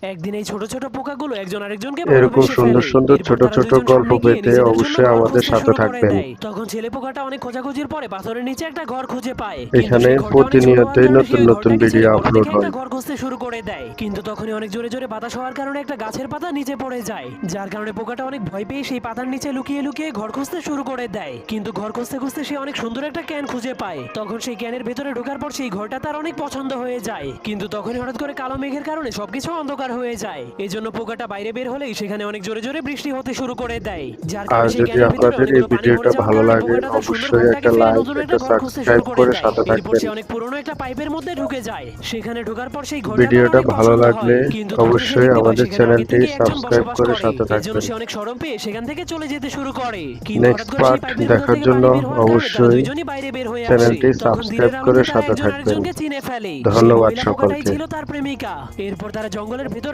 একদিন এই ছোট ছোট পোকাগুলো একজন আরেকজনকে এরকম ভালোবেসে সুন্দর ফেলে। সুন্দর এরপর ছোট তারা ছোট দুইজন গল্প সামনে গিয়ে পেতে নিজেদের জন্য অবশ্যই ঘর আমাদের খুঁজতে সাথে শুরু করে থাকবেন। দেয়। তখন ছেলে পোকাটা অনেক খোঁজাখুঁজির পরে পাথরের নিচে একটা ঘর খুঁজে পায়, কিন্তু এখানে সেই ঘরটা অনেক ছোট হওয়ার প্রতিনিয়তই কারণে নতুন সেই নতুন ঘরটাকে ভিডিও ছেড়ে বড় আপলোড দেখে একটা হয়। ঘর খুঁজতে শুরু করে দেয়। কিন্তু তখনই অনেক জোরে জোরে বাতাস হওয়ার কারণে একটা গাছের পাতা নিচে পড়ে যায়, যার কারণে পোকাটা অনেক ভয় পেয়ে সেই পাতার নিচে লুকিয়ে লুকিয়ে ঘর খুঁজতে শুরু করে দেয়। কিন্তু ঘর খুঁজতে খুঁজতে সে অনেক সুন্দর একটা ক্যান খুঁজে পায়। তখন সেই ক্যানের ভেতরে ঢোকার পর সেই ঘরটা তার অনেক পছন্দ হয়ে যায়। কিন্তু তখনই হঠাৎ করে কালো মেঘের কারণে সবকিছু অন্ধকার হয়ে যায়। এজন্য পোকাটা বাইরে বের হলেই সেখানে অনেক জোরে জোরে বৃষ্টি হতে শুরু করে দেয়, যার আর কারণে সেই যদি ক্যানের ভিতরে আপনাদের এই অনেকগুলো পানি ভরে ভিডিওটা যাওয়ার ভালো কারণে লাগে পোকাটা তার সুন্দর অবশ্যই ঘরটাকে একটা ফেলে লাইক নতুন একটা একটা ঘর খুঁজতে শুরু সাবস্ক্রাইব করে করে দেয়। সাথে এরপর থাকবেন। সে অনেক পুরনো একটা পাইপের মধ্যে ঢুকে যায়। সেখানে ঢোকার পর সেই ঘরটা তার ভিডিওটা অনেক ভালো পছন্দ হয়, লাগলে কিন্তু তখন সে অবশ্যই দেখতে পায় আমাদের সেখানে আগে চ্যানেলটি থেকে একজন সাবস্ক্রাইব বসবাস করে করে। সাথে এর জন্য থাকবেন। সে অনেক শরম পেয়ে সেখান থেকে চলে যেতে শুরু করে। কিন্তু হঠাৎ নেক্সট করে সেই পার্ট পাইপের ভেতর দেখার থেকে জন্য পানি বের হওয়ার কারণে তারা অবশ্যই দুইজনই বাইরে বের হয়ে আসে। চ্যানেলটি তখন দিনের সাবস্ক্রাইব করে আলোতে তারা সাথে একজন থাকবেন। আরেকজনকে চিনে ফেলে। সেই ধন্যবাদ মহিলা পোকাটাই সকলকে। ছিল তার প্রেমিকা। এরপর তারা জঙ্গলের